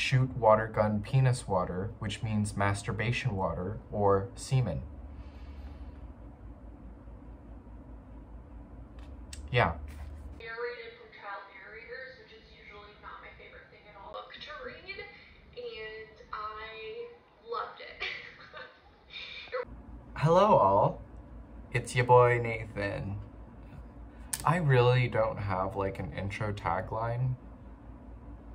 shoot water gun penis water, which means masturbation water or semen. Yeah. Narrated from child narrators, which is usually not my favorite thing at all. Book to read, and I loved it. Hello all, it's your boy Nathan. I really don't have like an intro tagline.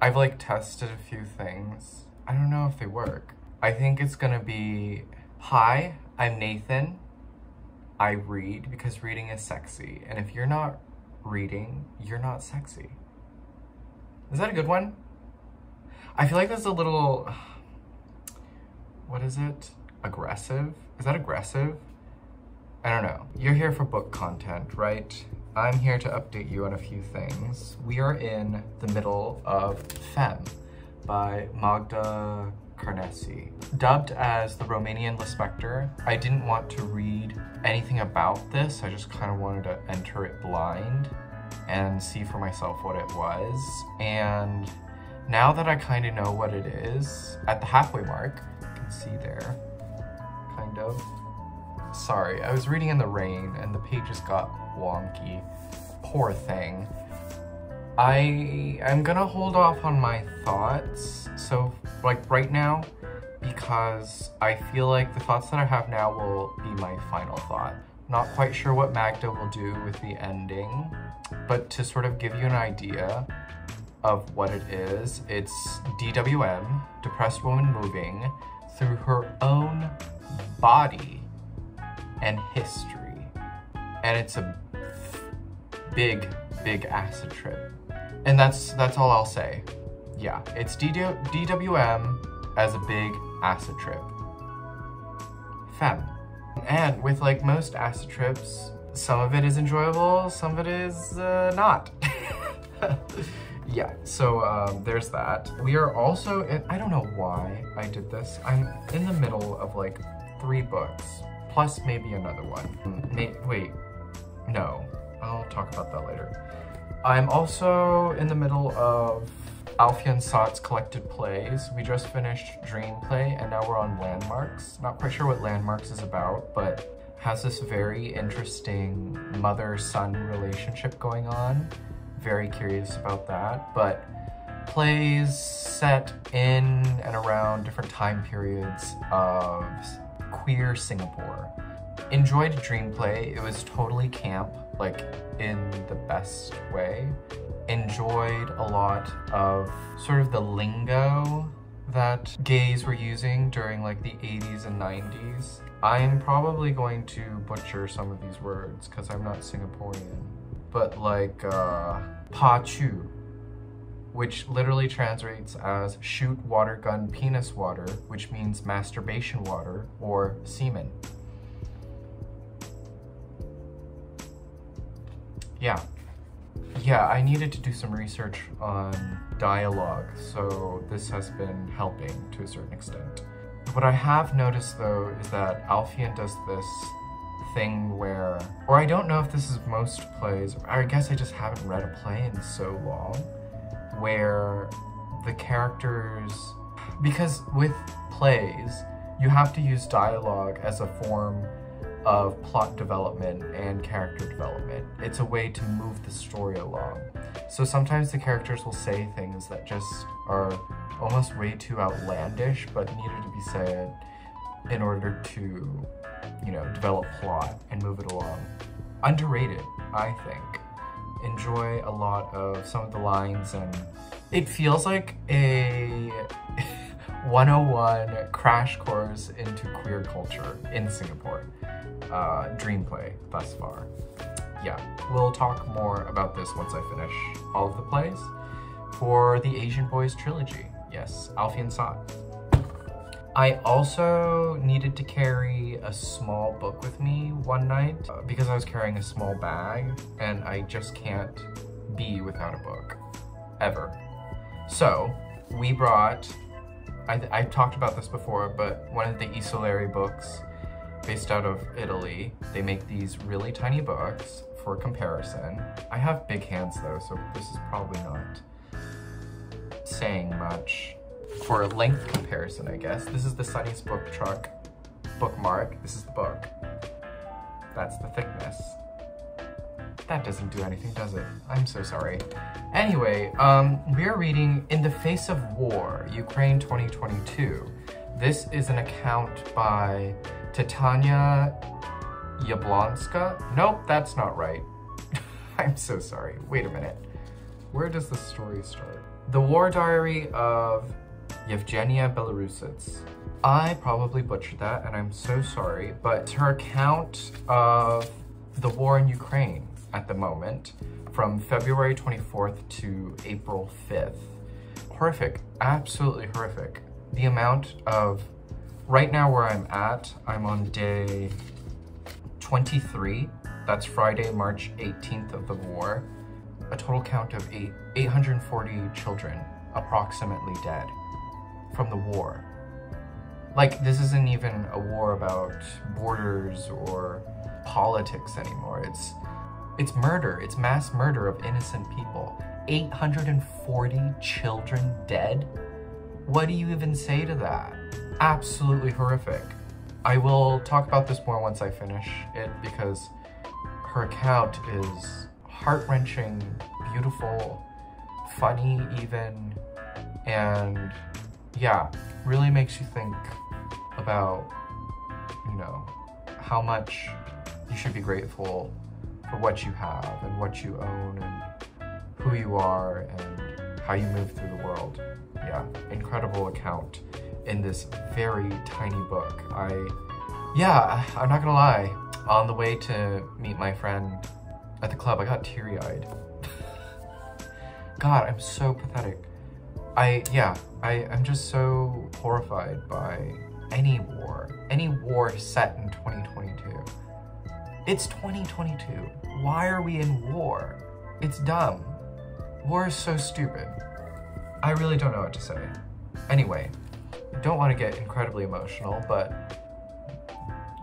I've like tested a few things. I don't know if they work. I think it's gonna be, hi, I'm Nathan. I read because reading is sexy. And if you're not reading, you're not sexy. Is that a good one? I feel like that's a little, what is it? Aggressive? Is that aggressive? I don't know. You're here for book content, right? I'm here to update you on a few things. We are in the middle of Femme by Magda Carneci. Dubbed as the Romanian Lispector, I didn't want to read anything about this. I just kind of wanted to enter it blind and see for myself what it was. And now that I kind of know what it is, at the halfway mark, you can see there, kind of. Sorry, I was reading in the rain and the pages got wonky. Poor thing. I am gonna hold off on my thoughts, so like right now, because I feel like the thoughts that I have now will be my final thought. Not quite sure what Magda will do with the ending, but to sort of give you an idea of what it is, it's DWM, depressed woman moving through her own body and history, and it's a big acid trip, and that's all I'll say. Yeah, it's DWM as a big acid trip. Femme. And with like most acid trips, some of it is enjoyable, some of it is not. Yeah, so there's that. We are also in, I don't know why I did this. I'm in the middle of like 3 books. Plus maybe another one. Wait, no, I'll talk about that later. I'm also in the middle of Alfian's collected plays. We just finished Dream Play and now we're on Landmarks. Not quite sure what Landmarks is about, but has this very interesting mother-son relationship going on. Very curious about that, but plays set in and around different time periods of queer Singapore. Enjoyed Dream Play. It was totally camp, like in the best way. Enjoyed a lot of sort of the lingo that gays were using during like the 80s and 90s. I'm probably going to butcher some of these words because I'm not Singaporean, but like pa chu, which literally translates as shoot water gun penis water, which means masturbation water or semen. Yeah, I needed to do some research on dialogue, so this has been helping to a certain extent. What I have noticed though is that Alfian does this thing where, or I don't know if this is most plays, or I guess I just haven't read a play in so long, where the characters, because with plays, you have to use dialogue as a form of plot development and character development. It's a way to move the story along. So sometimes the characters will say things that just are almost way too outlandish, but needed to be said in order to, you know, develop plot and move it along. Underrated, I think. Enjoy a lot of some of the lines, and it feels like a 101 crash course into queer culture in Singapore. Dream Play thus far. Yeah, we'll talk more about this once I finish all of the plays for the Asian Boys Trilogy. Yes, Alfian saw it. I also needed to carry a small book with me one night because I was carrying a small bag and I just can't be without a book, ever. So we brought, I've talked about this before, but one of the Isolari books based out of Italy, they make these really tiny books for comparison. I have big hands though, so this is probably not saying much. for length comparison, I guess. This is the Sunny's Book Truck bookmark. This is the book. That's the thickness. That doesn't do anything, does it? I'm so sorry. Anyway, we are reading In the Face of War, Ukraine 2022. This is an account by Titania Yablonska. Nope, that's not right. I'm so sorry. Wait a minute. Where does the story start? The War Diary of Yevgenia Belorusets. I probably butchered that, and I'm so sorry, but it's her account of the war in Ukraine at the moment, from February 24th to April 5th. Horrific, absolutely horrific. The amount of, right now where I'm at, I'm on day 23. That's Friday, March 18th of the war. A total count of 840 children approximately dead from the war. Like, this isn't even a war about borders or politics anymore. It's murder. It's mass murder of innocent people. 840 children dead? What do you even say to that? Absolutely horrific. I will talk about this more once I finish it, because her account is heart-wrenching, beautiful, funny even, and yeah, really makes you think about, you know, how much you should be grateful for what you have and what you own and who you are and how you move through the world. Yeah, incredible account in this very tiny book. I'm not gonna lie, on the way to meet my friend at the club, I got teary-eyed. God, I'm so pathetic. I'm just so horrified by any war set in 2022. It's 2022. Why are we in war? It's dumb. War is so stupid. I really don't know what to say. Anyway, I don't want to get incredibly emotional, but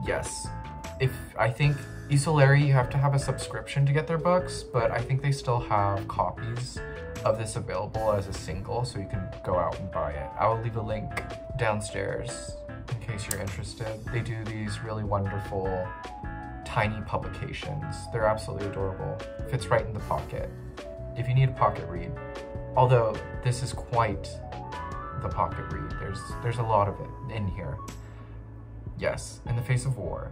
yes, I think Isolari, you have to have a subscription to get their books, but I think they still have copies of this available as a single, so you can go out and buy it. I will leave a link downstairs in case you're interested. They do these really wonderful tiny publications. They're absolutely adorable. Fits right in the pocket if you need a pocket read. Although this is quite the pocket read. There's a lot of it in here. Yes, In the Face of War.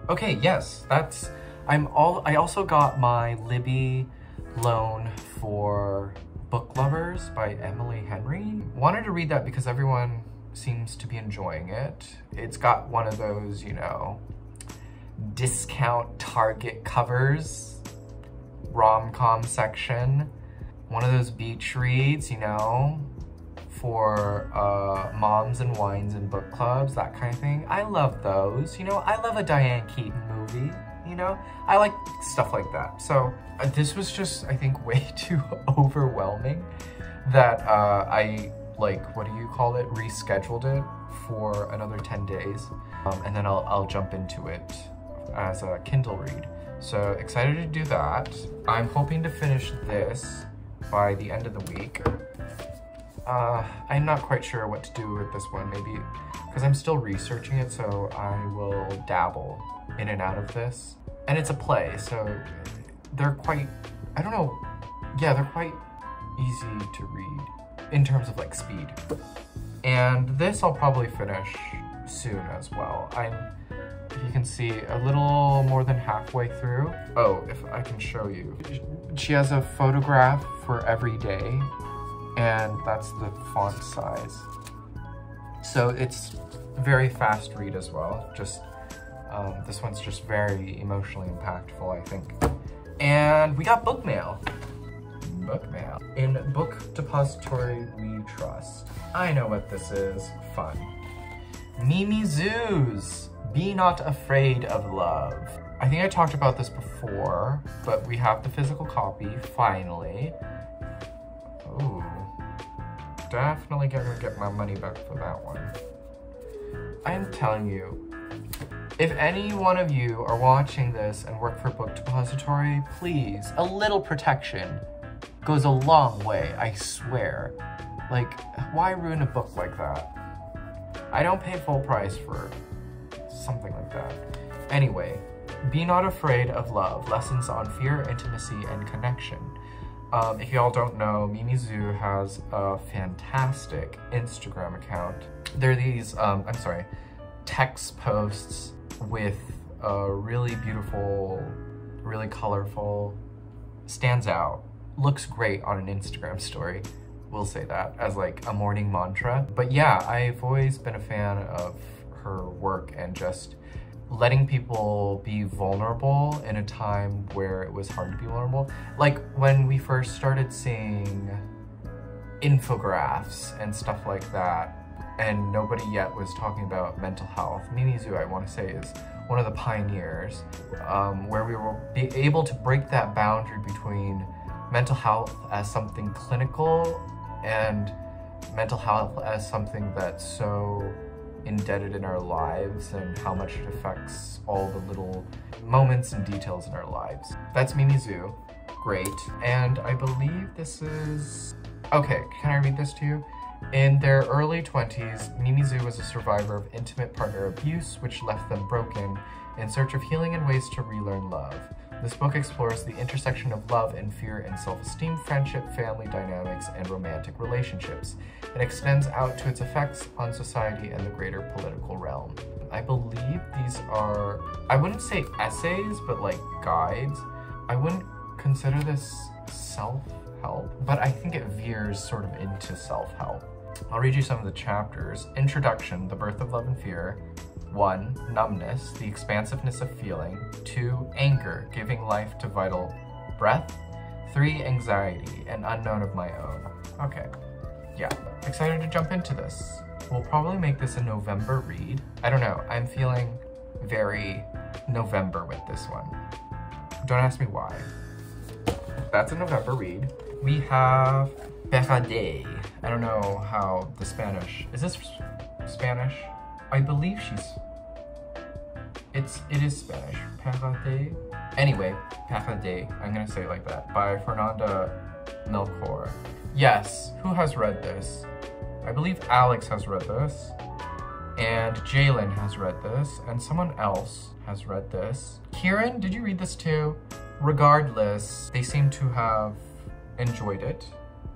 Okay, yes, I also got my Libby loan for Book Lovers by Emily Henry. Wanted to read that because everyone seems to be enjoying it. It's got one of those, you know, discount Target covers, rom-com section, one of those beach reads, you know, for moms and wines and book clubs, that kind of thing. I love those, you know. I love a Diane Keaton movie, you know. I like stuff like that. So this was just, I think, way too overwhelming that I, like, what do you call it, rescheduled it for another 10 days. And then I'll jump into it as a Kindle read. So excited to do that. I'm hoping to finish this by the end of the week. I'm not quite sure what to do with this one, maybe because I'm still researching it, so I will dabble in and out of this. And it's a play, so they're quite, I don't know, yeah, they're quite easy to read in terms of like speed. And this I'll probably finish soon as well. If you can see, a little more than halfway through. Oh, if I can show you. She has a photograph for every day, and that's the font size. So it's very fast read as well. Just, this one's just very emotionally impactful, I think. And we got book mail. Book mail. In Book Depository We Trust. I know what this is. Fun. Mimi Zoos. Be Not Afraid of Love. I think I talked about this before, but we have the physical copy, finally. Ooh. Definitely gonna get my money back for that one. I'm telling you, if any one of you are watching this and work for Book Depository, please, a little protection goes a long way, I swear. Like, why ruin a book like that? I don't pay full price for something like that. Anyway, Be Not Afraid of Love, Lessons on Fear, Intimacy, and Connection. If y'all don't know, Mimizu has a fantastic Instagram account. There are these, text posts with really beautiful, really colorful, stands out, looks great on an Instagram story. We'll say that as like a morning mantra. But yeah, I've always been a fan of her work and just letting people be vulnerable in a time where it was hard to be vulnerable. Like when we first started seeing infographics and stuff like that, and nobody yet was talking about mental health. Mimizu, I want to say, is one of the pioneers, where we were able to break that boundary between mental health as something clinical and mental health as something that's so indebted in our lives and how much it affects all the little moments and details in our lives. That's Mimizu, great. And I believe this is, okay, can I read this to you? In their early 20s, Mimizu was a survivor of intimate partner abuse, which left them broken, in search of healing and ways to relearn love. This book explores the intersection of love and fear in self-esteem, friendship, family dynamics, and romantic relationships. It extends out to its effects on society and the greater political realm. I believe these are, I wouldn't say essays, but like guides. I wouldn't consider this self-help, but I think it veers sort of into self-help. I'll read you some of the chapters. Introduction, the birth of love and fear. 1. Numbness, the expansiveness of feeling. 2. Anger, giving life to vital breath. 3. Anxiety, an unknown of my own. Okay, yeah, excited to jump into this. We'll probably make this a November read. I don't know, I'm feeling very November with this one. Don't ask me why. That's a November read. We have Paradais. I don't know how the Spanish, is this Spanish? I believe it is Spanish. Paradais. Anyway, Paradais, I'm gonna say it like that, by Fernanda Melchor. Yes, who has read this? I believe Alex has read this, and Jalen has read this, and someone else has read this. Kieran, did you read this too? Regardless, they seem to have enjoyed it,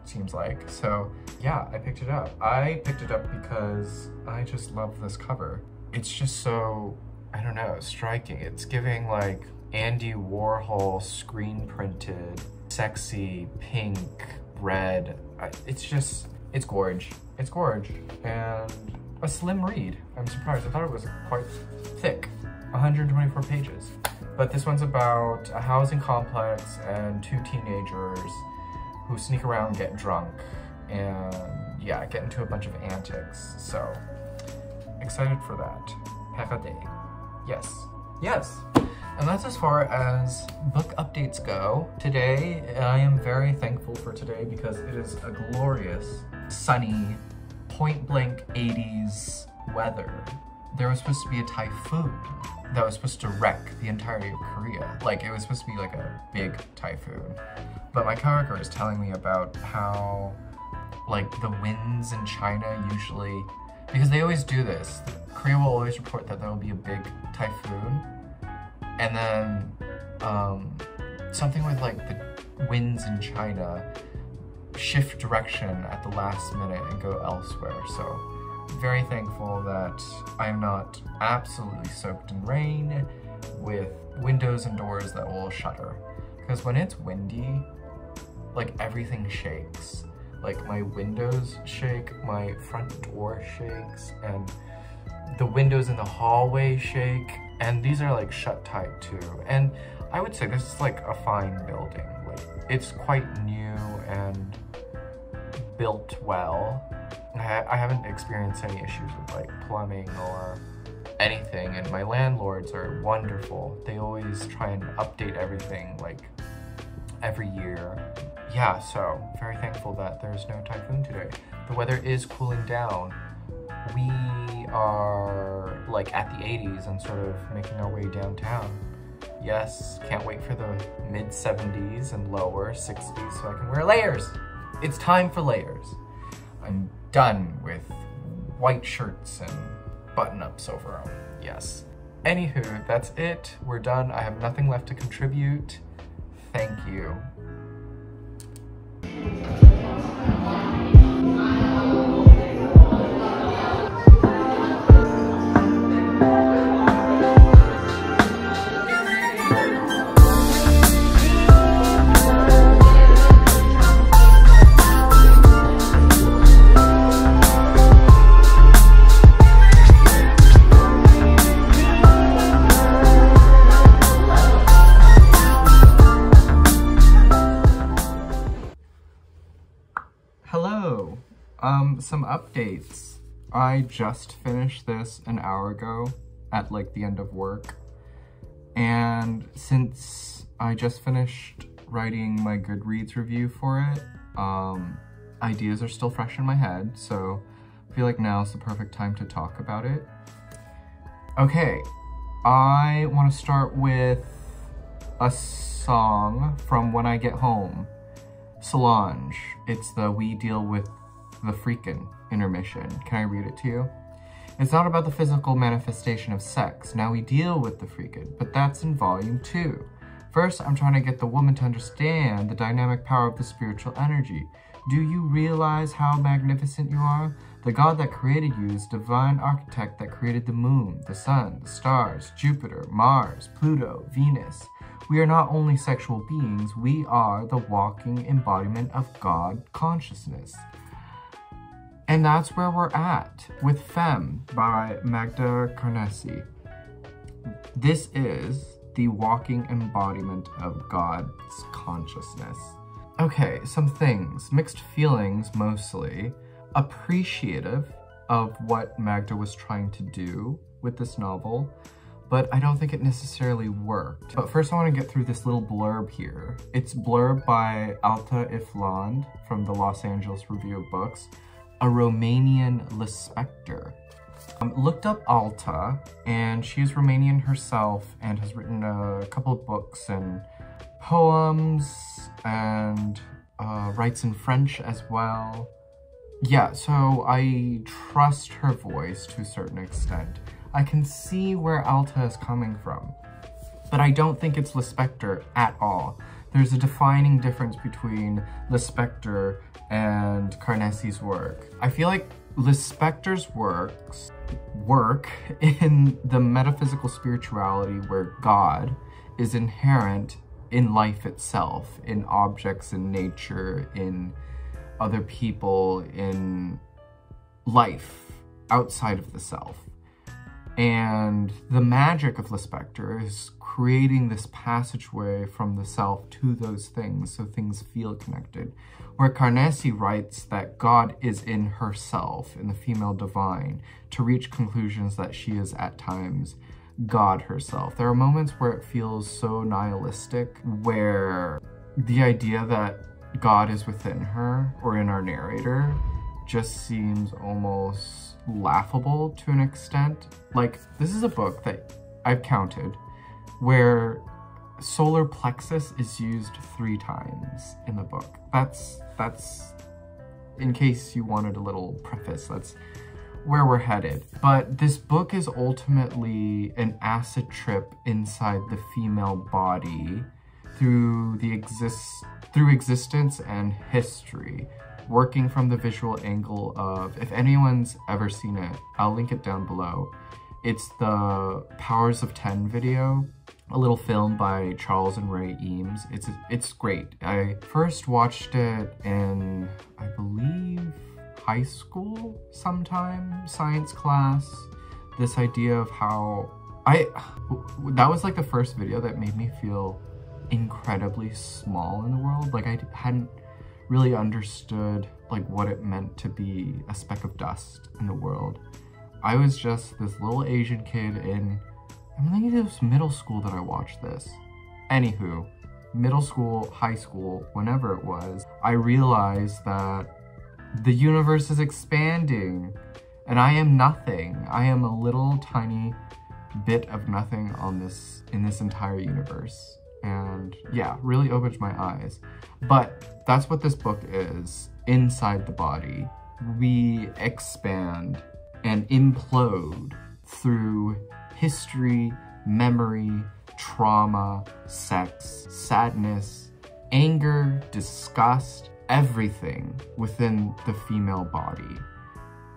seems like. So yeah, I picked it up. I picked it up because I just love this cover. It's just so, I don't know, striking. It's giving like Andy Warhol screen printed, sexy, pink, red. It's just, it's gorge. It's gorge. And a slim read. I'm surprised. I thought it was quite thick. 124 pages. But this one's about a housing complex and 2 teenagers who sneak around, get drunk, and yeah, get into a bunch of antics. So, excited for that. Paradais. Yes. Yes. And that's as far as book updates go. Today, I am very thankful for today because it is a glorious, sunny, point-blank 80s weather. There was supposed to be a typhoon that was supposed to wreck the entirety of Korea. Like, it was supposed to be like a big typhoon. But my coworker is telling me about how, like, the winds in China usually, because they always do this, Korea will always report that there will be a big typhoon, and then something with like the winds in China shift direction at the last minute and go elsewhere. So very thankful that I'm not absolutely soaked in rain with windows and doors that will shutter. Because when it's windy, like everything shakes. Like my windows shake, my front door shakes, and the windows in the hallway shake. And these are like shut tight too. And I would say this is like a fine building. Like it's quite new and built well. I haven't experienced any issues with like plumbing or anything, and my landlords are wonderful. They always try and update everything like every year. Yeah, so very thankful that there's no typhoon today. The weather is cooling down. We are like at the 80s and sort of making our way downtown. Yes, can't wait for the mid 70s and lower 60s so I can wear layers. It's time for layers. I'm done with white shirts and button-ups over them. Yes. Anywho, that's it. We're done. I have nothing left to contribute. Thank you. Hello, some updates. I just finished this an hour ago at like the end of work. And since I just finished writing my Goodreads review for it, ideas are still fresh in my head, so I feel like now's the perfect time to talk about it. Okay, I want to start with a song from When I Get Home. Solange. It's the We Deal With the Freakin' intermission. Can I read it to you? It's not about the physical manifestation of sex. Now we deal with the freakin', but that's in volume 2. First, I'm trying to get the woman to understand the dynamic power of the spiritual energy. Do you realize how magnificent you are? The God that created you is divine architect that created the moon, the sun, the stars, Jupiter, Mars, Pluto, Venus. We are not only sexual beings, we are the walking embodiment of God consciousness. And that's where we're at with Femme by Magda Carneci. This is the walking embodiment of God's consciousness. Okay, some things. Mixed feelings, mostly. Appreciative of what Magda was trying to do with this novel, but I don't think it necessarily worked. But first I want to get through this little blurb here. It's blurb by Alfian from the Los Angeles Review of Books, a Romanian lispector. Looked up Alta, and she's Romanian herself and has written a couple of books and poems and writes in French as well. Yeah, so I trust her voice to a certain extent. I can see where Alta is coming from, but I don't think it's lispector at all. There's a defining difference between lispector and Carneci's work. I feel like lispector's work in the metaphysical spirituality where God is inherent in life itself, in objects, in nature, in other people, in life outside of the self. And the magic of lispector is creating this passageway from the self to those things, so things feel connected. Where Carneci writes that God is in herself, in the female divine, to reach conclusions that she is at times God herself. There are moments where it feels so nihilistic, where the idea that God is within her, or in our narrator, just seems almost laughable to an extent. Like, this is a book that I've counted where solar plexus is used 3 times in the book. That's in case you wanted a little preface, that's where we're headed. But this book is ultimately an acid trip inside the female body through existence and history, working from the visual angle of, if anyone's ever seen it, I'll link it down below. It's the Powers of 10 video, a little film by Charles and Ray Eames. It's great. I first watched it in, I believe, high school sometime, science class. This idea of how that was like the first video that made me feel incredibly small in the world. Like, I hadn't really understood like what it meant to be a speck of dust in the world. I was just this little Asian kid in, I think it was middle school that I watched this. Anywho, middle school, high school, whenever it was, I realized that the universe is expanding and I am nothing. I am a little tiny bit of nothing in this entire universe. And yeah, really opened my eyes. But that's what this book is, inside the body. we expand and implode through history, memory, trauma, sex, sadness, anger, disgust, everything within the female body.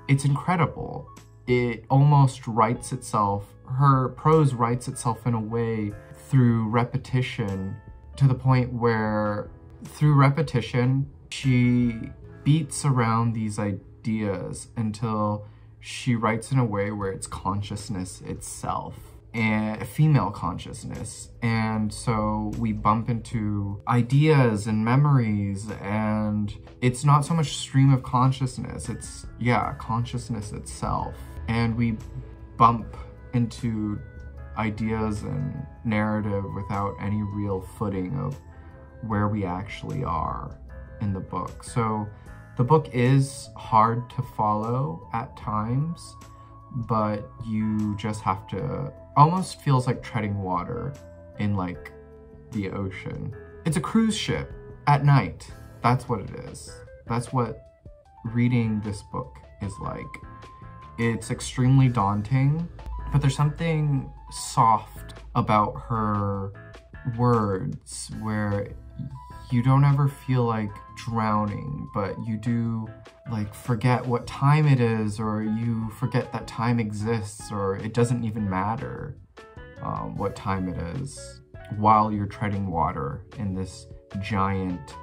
It's incredible. It almost writes itself, her prose writes itself in a way through repetition, to the point where through repetition, she beats around these ideas until she writes in a way where it's consciousness itself, and female consciousness. And so we bump into ideas and memories, and it's not so much stream of consciousness, it's, yeah, consciousness itself. And we bump into ideas and narrative without any real footing of where we actually are in the book. So the book is hard to follow at times, but you just have to, almost feels like treading water in like the ocean. It's a cruise ship at night. That's what it is. That's what reading this book is like. It's extremely daunting, but there's something soft about her words where you don't ever feel like drowning, but you do like forget what time it is, or you forget that time exists, or it doesn't even matter what time it is while you're treading water in this giant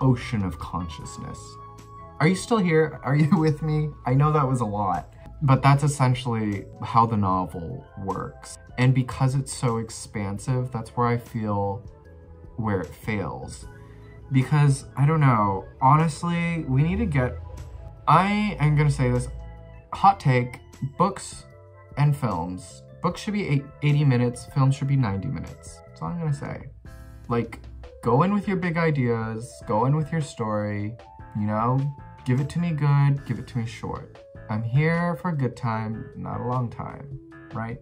ocean of consciousness. Are you still here? Are you with me? I know that was a lot, but that's essentially how the novel works. And because it's so expansive, that's where I feel where it fails. Because, I don't know, honestly, we need to get, I am gonna say this, hot take, books and films. Books should be 80 minutes, films should be 90 minutes. That's all I'm gonna say. Like, go in with your big ideas, go in with your story, you know, give it to me good, give it to me short. I'm here for a good time, not a long time, right?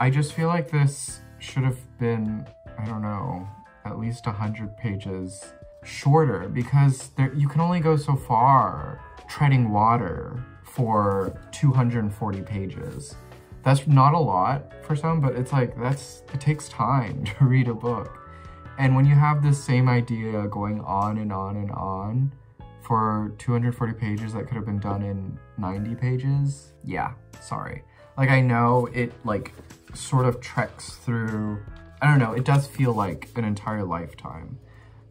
I just feel like this should have been, I don't know, at least 100 pages shorter, because you can only go so far treading water for 240 pages. That's not a lot for some, but it's like, it takes time to read a book. And when you have this same idea going on and on and on for 240 pages that could have been done in 90 pages, yeah, sorry. Like, I know it like sort of treks through, I don't know, it does feel like an entire lifetime,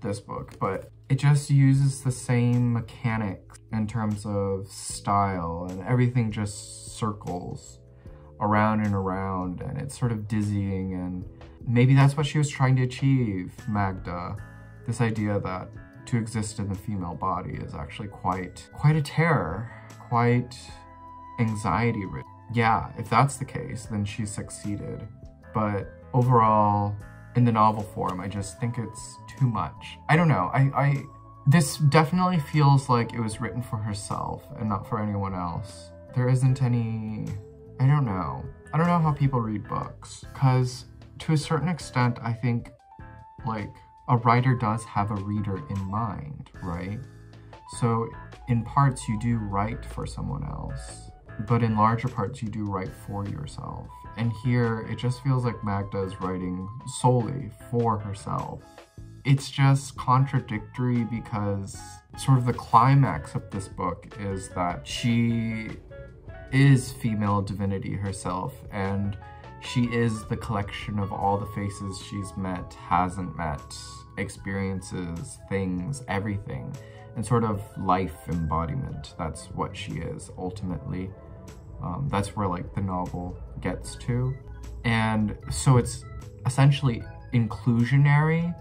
this book, but it just uses the same mechanics in terms of style, and everything just circles around and around, and it's sort of dizzying. And maybe that's what she was trying to achieve, Magda, this idea that to exist in the female body is actually quite a terror, quite anxiety-ridden. Yeah, if that's the case, then she succeeded. But overall, in the novel form, I just think it's too much. I don't know, this definitely feels like it was written for herself and not for anyone else. There isn't any, I don't know how people read books, because to a certain extent, I think like a writer does have a reader in mind, right? So in parts you do write for someone else, but in larger parts you do write for yourself. And here it just feels like Magda is writing solely for herself. It's just contradictory, because sort of the climax of this book is that she is female divinity herself, and she is the collection of all the faces she's met, hasn't met, experiences, things, everything, and sort of life embodiment. That's what she is ultimately. That's where like the novel gets to. And so it's essentially inclusionary,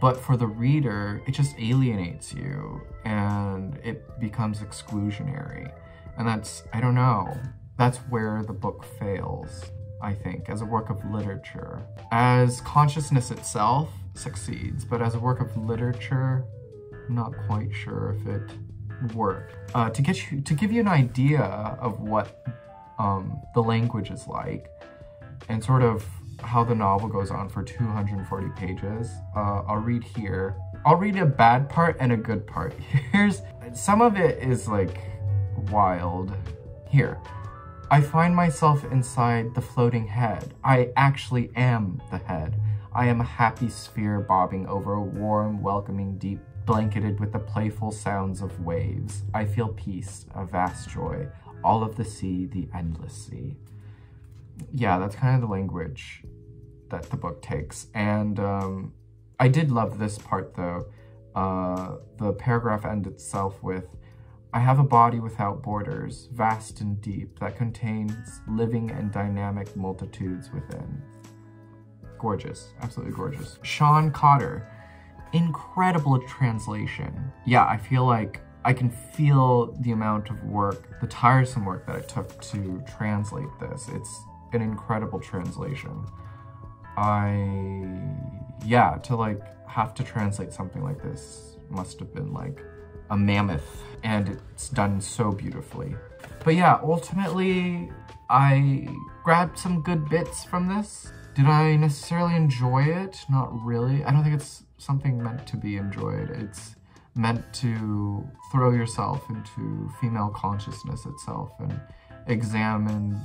but for the reader, it just alienates you and it becomes exclusionary. And that's, I don't know, that's where the book fails, I think, as a work of literature. As consciousness itself succeeds, but as a work of literature, I'm not quite sure if it worked. To give you an idea of what the language is like, and sort of how the novel goes on for 240 pages, I'll read here. I'll read a bad part and a good part. Here's, some of it is like wild. Here. I find myself inside the floating head. I actually am the head. I am a happy sphere bobbing over a warm, welcoming deep, blanketed with the playful sounds of waves. I feel peace, a vast joy, all of the sea, the endless sea. Yeah, that's kind of the language that the book takes. And I did love this part though. The paragraph ends itself with, I have a body without borders, vast and deep, that contains living and dynamic multitudes within. Gorgeous, absolutely gorgeous. Sean Cotter, incredible translation. Yeah, I feel like I can feel the amount of work, the tiresome work that it took to translate this. It's an incredible translation. Yeah, to like have to translate something like this must have been like a mammoth, and it's done so beautifully. But yeah, ultimately, I grabbed some good bits from this. Did I necessarily enjoy it? Not really. I don't think it's something meant to be enjoyed. It's meant to throw yourself into female consciousness itself and examine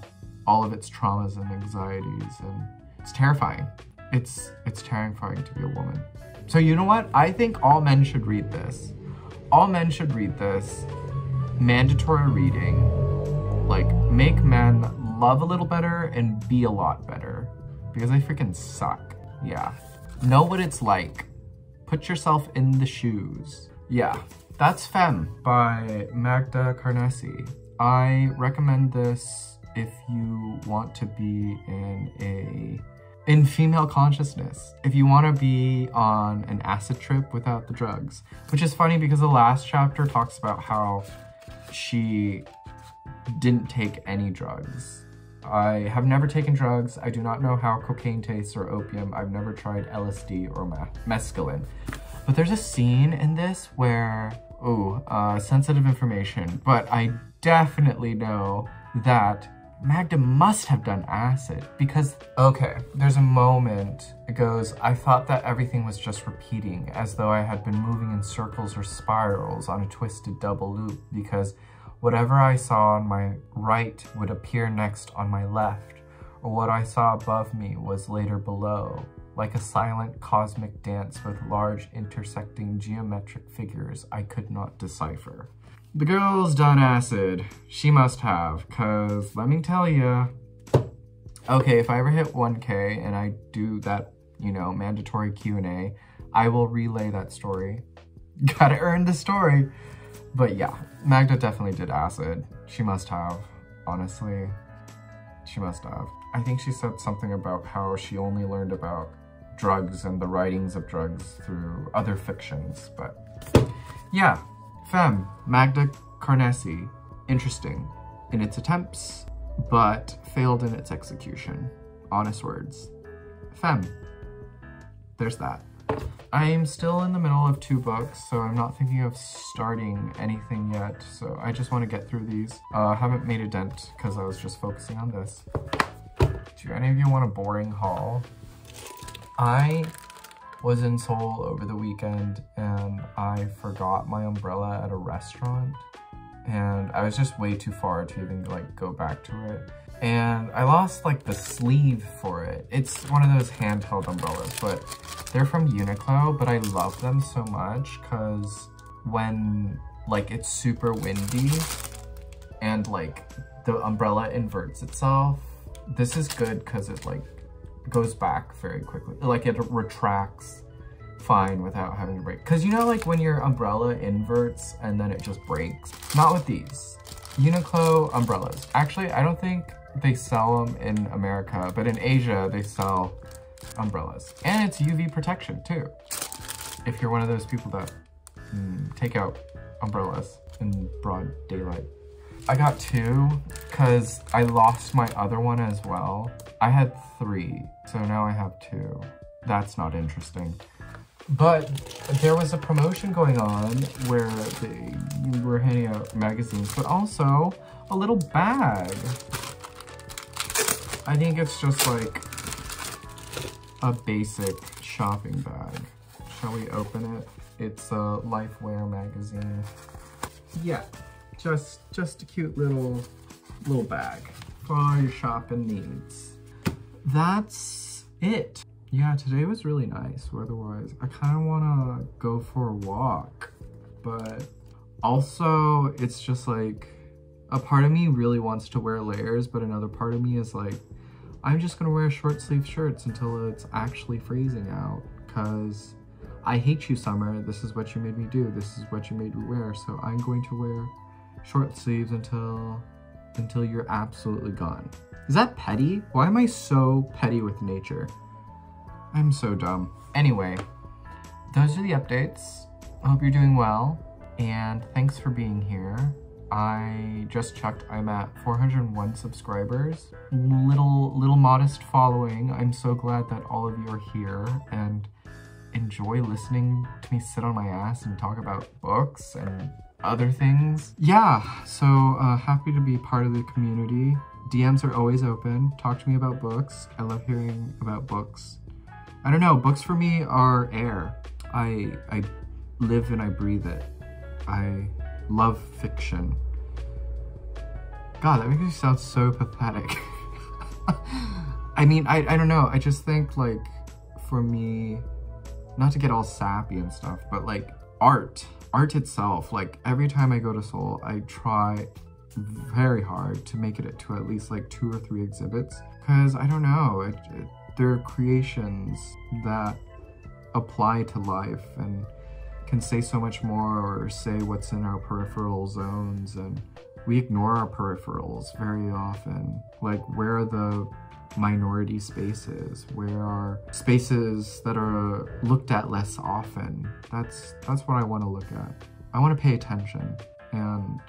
all of its traumas and anxieties, and it's terrifying. It's terrifying to be a woman. So you know what? I think all men should read this. All men should read this. Mandatory reading. Like, make men love a little better and be a lot better. Because they freaking suck. Yeah. Know what it's like. Put yourself in the shoes. Yeah. That's Femme by Magda Carneci. I recommend this if you want to be in female consciousness. If you want to be on an acid trip without the drugs. Which is funny because the last chapter talks about how she didn't take any drugs. I have never taken drugs. I do not know how cocaine tastes or opium. I've never tried LSD or mescaline. But there's a scene in this where, sensitive information, but I definitely know that Magda must have done acid because, okay, there's a moment, it goes, I thought that everything was just repeating as though I had been moving in circles or spirals on a twisted double loop because whatever I saw on my right would appear next on my left, or what I saw above me was later below, like a silent cosmic dance with large intersecting geometric figures I could not decipher. The girl's done acid. She must have, cause let me tell ya. Okay, if I ever hit 1K and I do that, you know, mandatory Q&A, I will relay that story. Gotta earn the story. But yeah, Magda definitely did acid. She must have, honestly. She must have. I think she said something about how she only learned about drugs and the writings of drugs through other fictions, but yeah. Femme, Magda Carneci, interesting in its attempts, but failed in its execution. Honest words. Femme. There's that. I'm still in the middle of 2 books, so I'm not thinking of starting anything yet, so I just want to get through these. Haven't made a dent because I was just focusing on this. Do any of you want a boring haul? I was in Seoul over the weekend and I forgot my umbrella at a restaurant and I was just way too far to even like go back to it. And I lost like the sleeve for it. It's one of those handheld umbrellas, but they're from Uniqlo, but I love them so much because when like it's super windy and like the umbrella inverts itself, this is good because it like goes back very quickly. Like it retracts fine without having to break. Cause you know like when your umbrella inverts and then it just breaks? Not with these. Uniqlo umbrellas. Actually, I don't think they sell them in America, but in Asia they sell umbrellas. And it's UV protection too. If you're one of those people that take out umbrellas in broad daylight. I got 2 because I lost my other one as well. I had 3, so now I have 2. That's not interesting. But there was a promotion going on where they were handing out magazines, but also a little bag. I think it's just like a basic shopping bag. Shall we open it? It's a Lifewear magazine. Yeah. Just a cute little bag for all your shopping needs. That's it. Yeah, today was really nice weather-wise. I kind of want to go for a walk, but also it's just like a part of me really wants to wear layers, but another part of me is like, I'm just gonna wear short sleeve shirts until it's actually freezing out, because I hate you, summer. This is what you made me do. This is what you made me wear. So I'm going to wear short sleeves until you're absolutely gone. Is that petty? Why am I so petty with nature? I'm so dumb. Anyway, those are the updates. I hope you're doing well, and thanks for being here. I just checked, I'm at 401 subscribers. Little modest following. I'm so glad that all of you are here and enjoy listening to me sit on my ass and talk about books and other things. Yeah, so happy to be part of the community. DMs are always open. Talk to me about books. I love hearing about books. I don't know, books for me are air. I live and I breathe it. I love fiction. God, that makes me sound so pathetic. I mean, I don't know. I just think, like, for me, not to get all sappy and stuff, but like art itself, like every time I go to Seoul, I try very hard to make it to at least like 2 or 3 exhibits, because I don't know, they're creations that apply to life and can say so much more, or say what's in our peripheral zones, and we ignore our peripherals very often. Like, where are the minority spaces? Where are spaces that are looked at less often? That's what I want to look at. I want to pay attention, and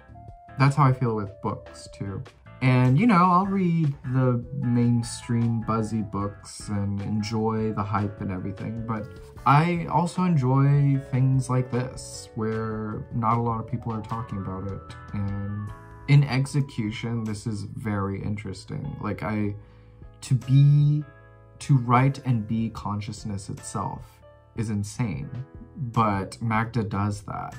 that's how I feel with books too. And you know, I'll read the mainstream buzzy books and enjoy the hype and everything, but I also enjoy things like this where not a lot of people are talking about it, and in execution this is very interesting. Like, to write and be consciousness itself is insane, but Magda does that.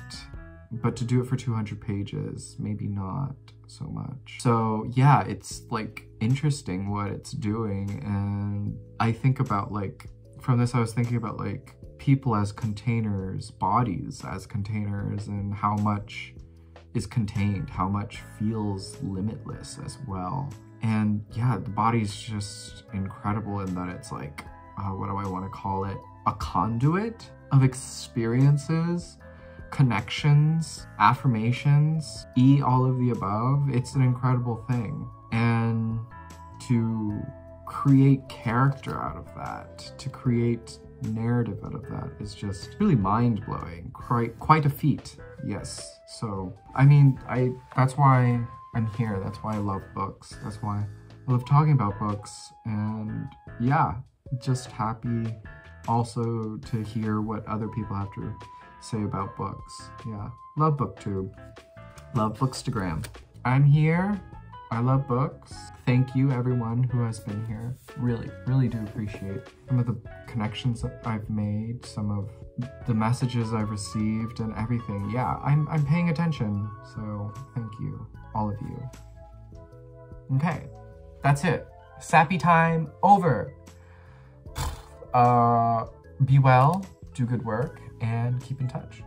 But to do it for 200 pages, maybe not so much. So yeah, it's like interesting what it's doing. And I think about, like, from this I was thinking about like people as containers, bodies as containers, and how much is contained, how much feels limitless as well. And yeah, the body's just incredible in that it's like, what do I want to call it? A conduit of experiences, connections, affirmations, all of the above. It's an incredible thing. And to create character out of that, to create narrative out of that is just really mind-blowing. Quite a feat, yes. So, I mean, that's why I'm here. That's why I love books. That's why I love talking about books. And yeah, just happy also to hear what other people have to say about books. Yeah, love BookTube. Love Bookstagram. I'm here. I love books. Thank you everyone who has been here. Really, really do appreciate some of the connections that I've made, some of the messages I've received and everything. Yeah, I'm paying attention. So thank you, all of you. Okay, that's it. Sappy time over. Be well, do good work, and keep in touch.